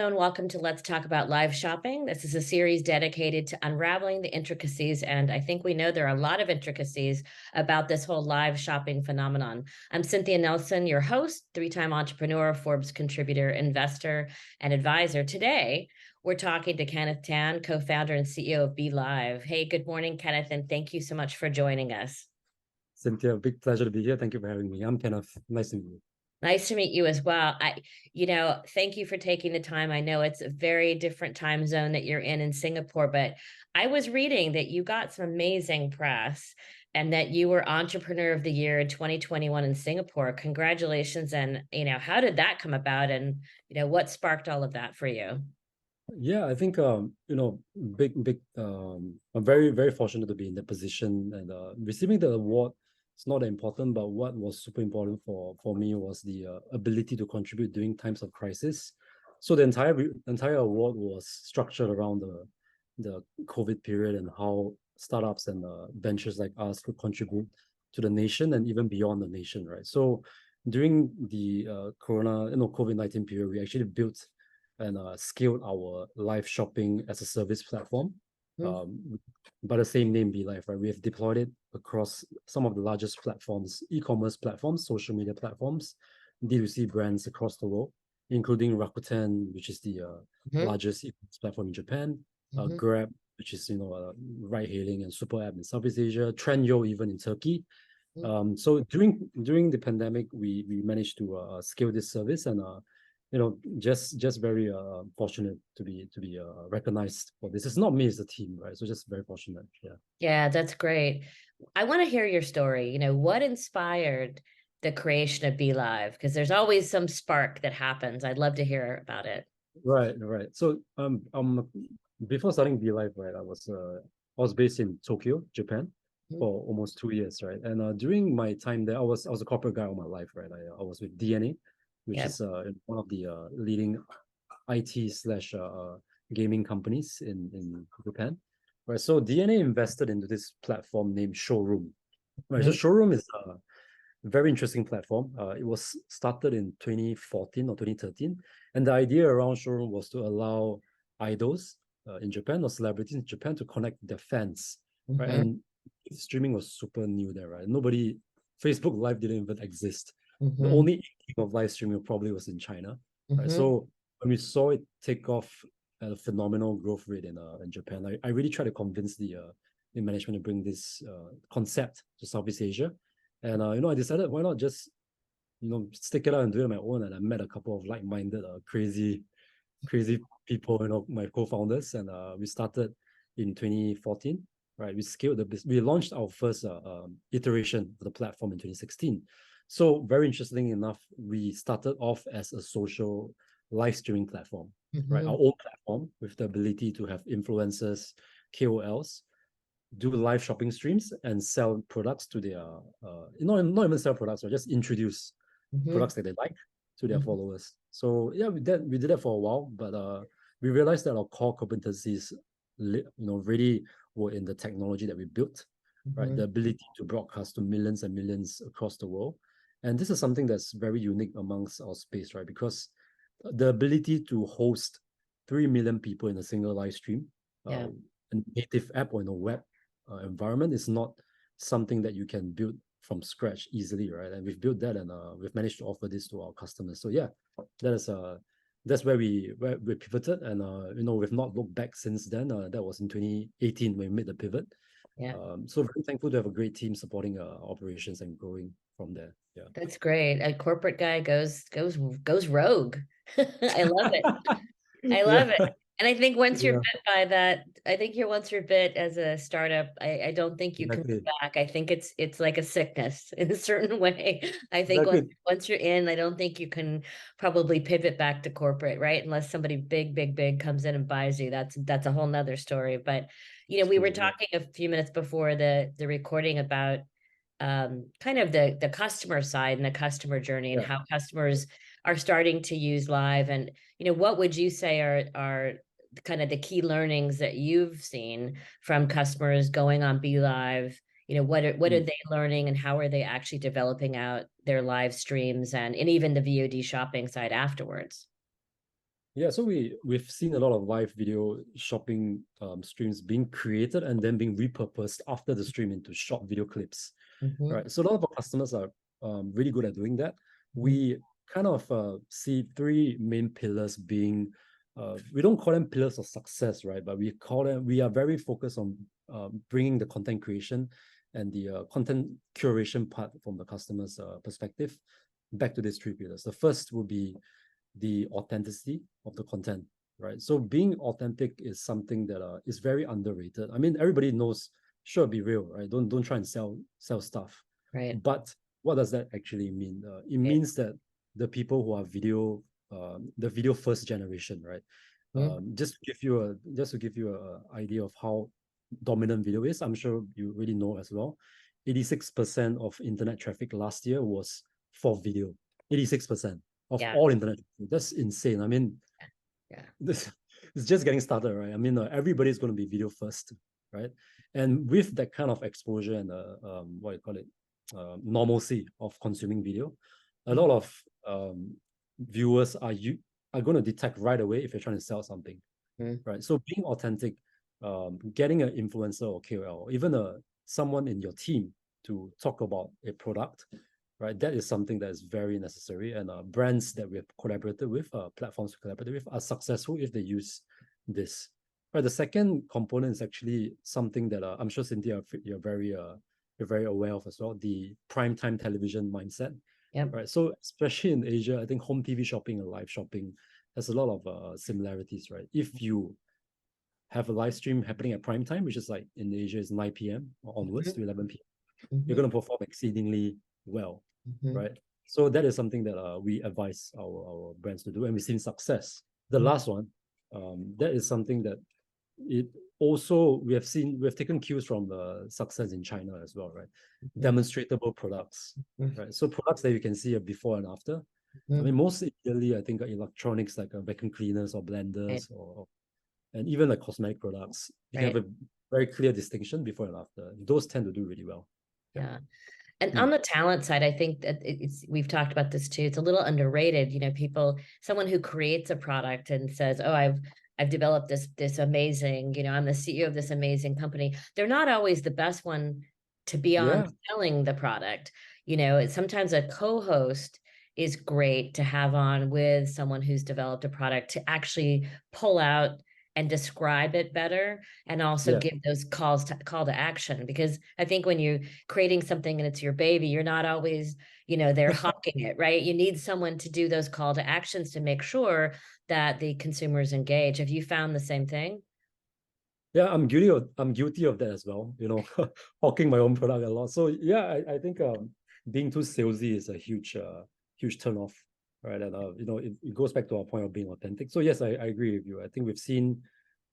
Hello and welcome to Let's Talk About Live Shopping. This is a series dedicated to unraveling the intricacies, and I think we know there are a lot of intricacies about this whole live shopping phenomenon. I'm Cynthia Nelson, your host, three-time entrepreneur, Forbes contributor, investor, and advisor. Today, we're talking to Kenneth Tan, co-founder and CEO of Be Live. Hey, good morning, Kenneth, and thank you so much for joining us. Cynthia, big pleasure to be here. Thank you for having me. I'm Kenneth. Nice to meet you. Nice to meet you as well. Thank you for taking the time. I know it's a very different time zone that you're in Singapore, but I was reading that you got some amazing press and that you were Entrepreneur of the Year in 2021 in Singapore. Congratulations. And, how did that come about? And, what sparked all of that for you? Yeah, I think big I'm very, very fortunate to be in that position and receiving the award. It's not that important, but what was super important for me was the ability to contribute during times of crisis. So the entire award was structured around the COVID period and how startups and ventures like us could contribute to the nation and even beyond the nation, right? So during the COVID-19 period, we actually built and scaled our live shopping as a service platform. By the same name, Be Live, right? We have deployed it across some of the largest platforms, e-commerce platforms, social media platforms, D2C brands across the world, including Rakuten, which is the largest e-commerce platform in Japan, Grab, which is ride-hailing and super app in Southeast Asia, Trendyol even in Turkey. So during the pandemic, we managed to scale this service and just very fortunate to be recognized for this. It's not me, it's the team, right? So just very fortunate. Yeah. Yeah, that's great. I want to hear your story. What inspired the creation of Be Live? Because there's always some spark that happens. I'd love to hear about it. Right. So before starting Be Live, right, I was based in Tokyo, Japan, for almost 2 years, right? And during my time there, I was a corporate guy all my life, right? I was with DNA, which is one of the leading IT slash gaming companies in Japan. Right. So DNA invested into this platform named Showroom. Right. So Showroom is a very interesting platform. It was started in 2014 or 2013. And the idea around Showroom was to allow idols in Japan or celebrities in Japan to connect with their fans. Right. And streaming was super new there, right? Facebook Live didn't even exist. The only king of live streaming probably was in China. Right. So when we saw it take off at a phenomenal growth rate in Japan, I really tried to convince the management to bring this concept to Southeast Asia. And I decided why not just stick it out and do it on my own. And I met a couple of like-minded crazy people, my co-founders, and we started in 2014. Right, we scaled the business. We launched our first iteration of the platform in 2016. So very interesting enough, we started off as a social live streaming platform, right? Our own platform with the ability to have influencers, KOLs, do live shopping streams and sell products to their, not even sell products, or just introduce products that they like to their followers. So yeah, we did that for a while, but we realized that our core competencies, really were in the technology that we built, right? The ability to broadcast to millions and millions across the world. And this is something that's very unique amongst our space, right? Because the ability to host 3 million people in a single live stream, a native app or in a web environment is not something that you can build from scratch easily, right? And we've built that, and we've managed to offer this to our customers. So yeah, that's where we pivoted, and we've not looked back since then. That was in 2018 when we made the pivot. Yeah. So very thankful to have a great team supporting operations and growing from there. Yeah. That's great. A corporate guy goes rogue. I love it. I love it. And I think once you're bit by that, once you're bit as a startup, I don't think you can go back. I think it's like a sickness in a certain way. I think once you're in, I don't think you can probably pivot back to corporate, right? Unless somebody big comes in and buys you. That's a whole nother story. But we were talking a few minutes before the recording about kind of the customer side and the customer journey and how customers are starting to use live. And what would you say are kind of the key learnings that you've seen from customers going on Be Live? What are they learning, and how are they actually developing out their live streams and even the VOD shopping side afterwards? Yeah, so we've seen a lot of live video shopping streams being created and then being repurposed after the stream into short video clips. Hmm. Right. So a lot of our customers are really good at doing that. Hmm. We kind of see three main pillars being, we don't call them pillars of success, right? But we are very focused on bringing the content creation and the content curation part from the customer's perspective back to these three pillars. The first will be the authenticity of the content, right? So being authentic is something that is very underrated. I mean, everybody knows, sure, be real, right? Don't try and sell stuff. Right. But what does that actually mean? It Right. means that the people who are the video first generation, right? Mhm. Just to give you a idea of how dominant video is, I'm sure you really know as well. 86% of internet traffic last year was for video. 86% of Yeah. all internet. That's insane. I mean, Yeah. this is just getting started, right? I mean, everybody's going to be video first, right? And with that kind of exposure and what you call it, normalcy of consuming video, a lot Mhm. of viewers are going to detect right away if you're trying to sell something, Mhm. right? So being authentic, getting an influencer or KOL, or even someone in your team to talk about a product, right? That is something that is very necessary. And brands that we have collaborated with, platforms we collaborated with, are successful if they use this. Right. The second component is actually something that I'm sure Cynthia, you're very aware of as well, the prime time television mindset. Yep. Right. So especially in Asia, I think home TV shopping and live shopping has a lot of similarities, right? If you have a live stream happening at prime time, which is like in Asia is 9 p.m. onwards Mhm. to 11 p.m., you're Mhm. going to perform exceedingly well, Mhm. right? So that is something that we advise our brands to do, and we've seen success. The Mhm. last one, that is something that it also we have taken cues from the success in China as well, right? Mhm. Demonstratable products, right? So products that you can see a before and after. I Mhm. mean, most ideally, I think electronics like vacuum cleaners or Right. blenders or and even like cosmetic products, you can Right. have a very clear distinction before and after. Those tend to do really well. Yeah. Yeah. And on Mm. the talent side, I think that it's we've talked about this too. It's a little underrated. Someone who creates a product and says, "Oh, I've developed this amazing, I'm the CEO of this amazing company." They're not always the best one to be on Yeah. selling the product. Sometimes a co-host is great to have on with someone who's developed a product to actually pull out and describe it better and also Yeah. give those call to action, because I think when you creating something and it's your baby, you're not always, they're hawking it, right? You need someone to do those call to actions to make sure that the consumers engage. Have you found the same thing? Yeah, I'm guilty of that as well, hawking my own product a lot. So yeah, I think being too salesy is a huge turn off, right? And it goes back to our point of being authentic. So yes, I agree with you. I think we've seen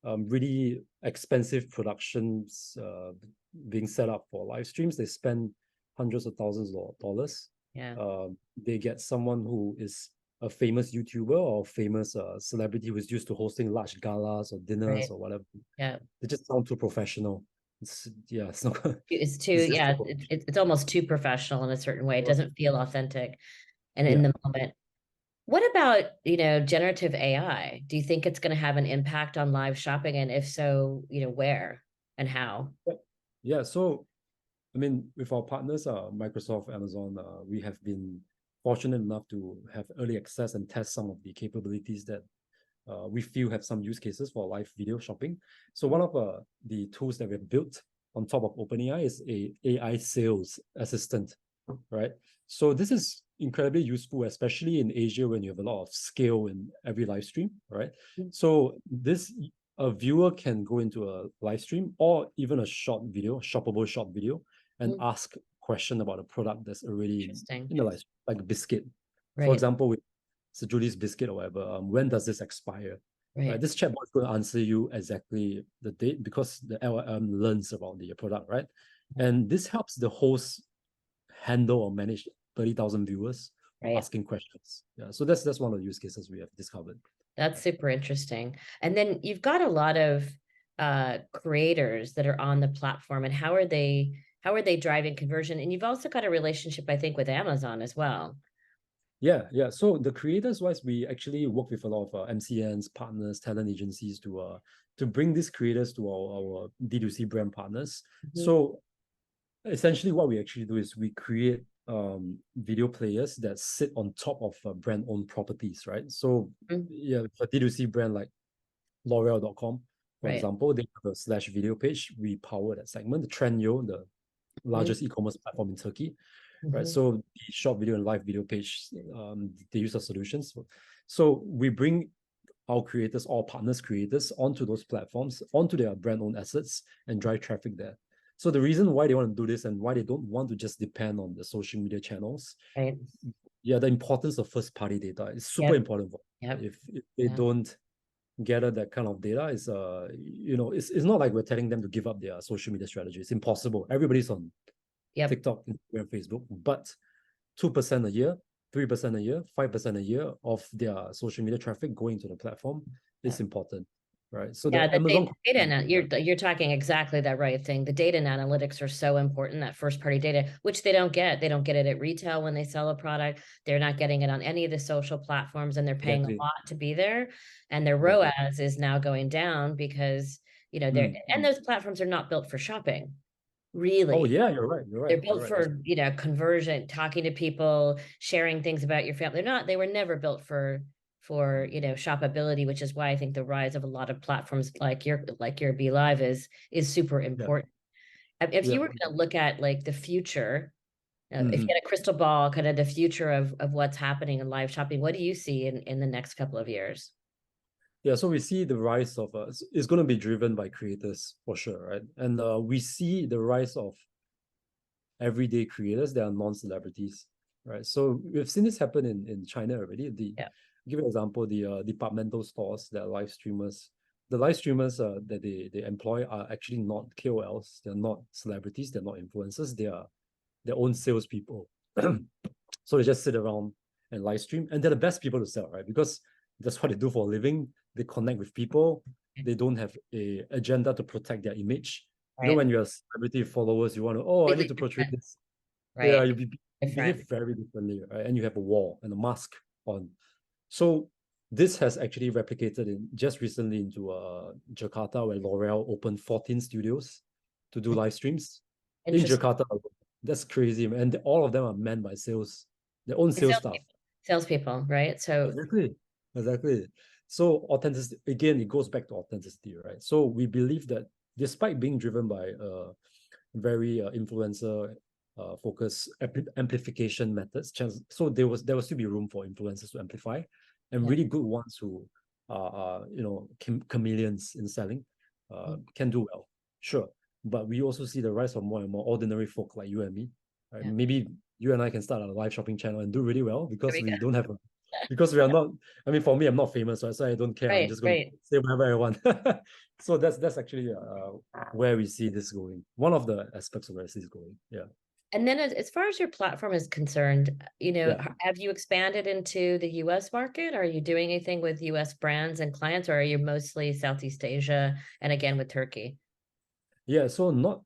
really expensive productions being set up for live streams. They spend hundreds of thousands of dollars. Yeah. They get someone who is a famous YouTuber or famous celebrity who is used to hosting large galas or dinners Right. or whatever. Yeah. They just sound too professional. It's not. It's too, It's just too yeah, professional. it's almost too professional in a certain way. It doesn't feel authentic and in Yeah. the moment. What about, generative AI? Do you think it's going to have an impact on live shopping? And if so, where and how? Yeah. So I mean, with our partners, Microsoft, Amazon, we have been fortunate enough to have early access and test some of the capabilities that we feel have some use cases for live video shopping. So one of the tools that we have built on top of OpenAI is a AI sales assistant, right? So this is incredibly useful, especially in Asia when you have a lot of scale in every live stream, right? So this a viewer can go into a live stream or even a short video, shoppable short video, and Mhm. ask a question about a product that's already Interesting. in the live stream, like a biscuit. For Right. example, with so Julie's biscuit or whatever, when does this expire? Right, Right. this chatbot is going to answer you exactly the date because the LLM learns about the product, right? And this helps the host handle or manage 30,000 viewers Right. asking questions. Yeah, so that's one of the use cases we have discovered. That's super interesting. And then you've got a lot of creators that are on the platform, and how are they driving conversion? And you've also got a relationship, I think, with Amazon as well. Yeah. So the creators wise, we actually work with a lot of MCNs, partners, talent agencies to bring these creators to our D2C brand partners. So essentially what we actually do is we create video players that sit on top of brand owned properties, right? So yeah, for D2C brand like L'Oreal.com, for Right. example, they have a slash video page. We power that segment. The Trendyol, the largest e-commerce platform in Turkey, right? So the short video and live video page, they use our solutions. So we bring our creators, all partners creators, onto those platforms, onto their brand owned assets, and drive traffic there. So the reason why they want to do this and why they don't want to just depend on the social media channels, Right. yeah, the importance of first party data is super Yep. important. Yep. If they don't gather that kind of data, is it's not like we're telling them to give up their social media strategy. It's impossible. Everybody's on TikTok, Instagram, Facebook, but 2% a year, 3% a year, 5% a year of their social media traffic going to the platform is important, right? So Yeah, the Amazon, you're talking exactly that right thing. The data and analytics are so important, that first party data, which they don't get. They don't get it at retail when they sell a product. They're not getting it on any of the social platforms, and they're paying a lot to be there. And their ROAS is now going down because, they're and those platforms are not built for shopping, really. Oh yeah, you're right. They're built for, conversion, talking to people, sharing things about your family. They were never built for shoppability, which is why I think the rise of a lot of platforms like your Be Live is super important. If you were going to look at like the future, if you had a crystal ball, kind of the future of what's happening in live shopping, what do you see in the next couple of years? Yeah, so we see the rise of it's going to be driven by creators for sure, right? And we see the rise of everyday creators that are non-celebrities, right? So we've seen this happen in China already. Give an example, the departmental stores that are live streamers. The live streamers that they employ are actually not KOLs. They're not celebrities. They're not influencers. They are their own salespeople. So they just sit around and live stream, and they're the best people to sell, right? Because that's what they do for a living. They connect with people. They don't have a agenda to protect their image. When you're a celebrity followers, you want to, I need to portray this. Yeah, you behave very differently, right? And you have a wall and a mask on. So this has actually replicated in just recently into Jakarta, where L'Oreal opened 14 studios to do live streams in Jakarta. That's crazy, man. And all of them are manned by their own sales staff. Salespeople, right? So exactly. So authenticity, again, it goes back to authenticity, right? So we believe that despite being driven by very influencer focus amplification methods, so there will still be room for influencers to amplify, and really good ones who are chameleons in selling can do well, sure. But we also see the rise of more and more ordinary folk like you and me, right? Maybe you and I can start a live shopping channel and do really well because we don't have because we are not. I mean, for me, I'm not famous, right? So I don't care. I'm just going to say whatever I want. So that's actually where we see this going. One of the aspects of where I see this going. Yeah. And then as far as your platform is concerned, have you expanded into the US market? Are you doing anything with US brands and clients, or are you mostly Southeast Asia and again with Turkey? Yeah, so not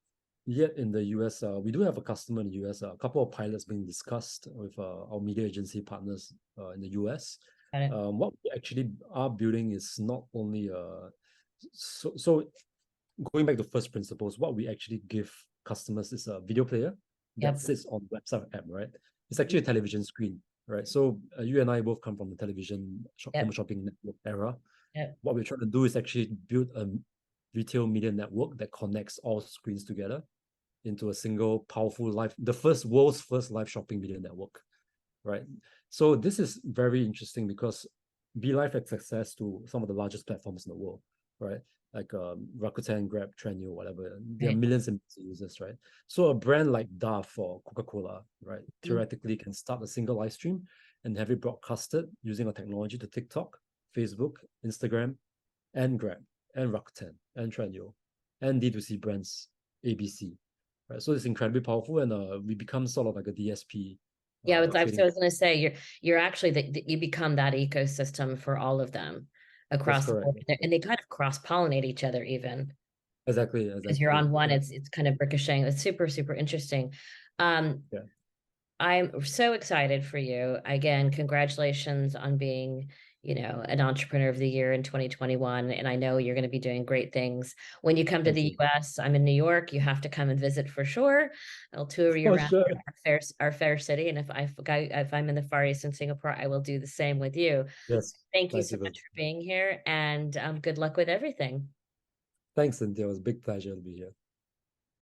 yet in the US. We do have a customer in the US, a couple of pilots being discussed with our media agency partners in the US. What we actually are building is not only so going back to first principles, what we actually give customers is a video player that sits on the website app, right? It's actually a television screen, right? So you and I both come from the television home shopping network era. What we're trying to do is actually build a retail media network that connects all screens together into a single powerful world's first live shopping media network, right? So this is very interesting because BeLive has access to some of the largest platforms in the world, right? Like Rakuten, Grab, Trendyol, whatever. There are millions and millions of users, right? So a brand like Dove or Coca-Cola, right, theoretically can start a single live stream and have it broadcasted using a technology to TikTok, Facebook, Instagram, and Grab, and Rakuten, and Trendyol, and D2C brands, ABC, right? So it's incredibly powerful, and we become sort of like a DSP. I was going to say you're actually you become that ecosystem for all of them across the board, and they kind of cross pollinate each other even. Exactly. Because you're on one, it's kind of ricocheting. It's super, super interesting. I'm so excited for you. Again, congratulations on being, an entrepreneur of the year in 2021. And I know you're going to be doing great things. When you come to Thank the you. US, I'm in New York. You have to come and visit for sure. I'll tour you For around sure. our fair city. And if I'm in the Far East in Singapore, I will do the same with you. Yes. Thank you Nice so event. much for being here, and good luck with everything. Thanks, Cynthia. It was a big pleasure to be here.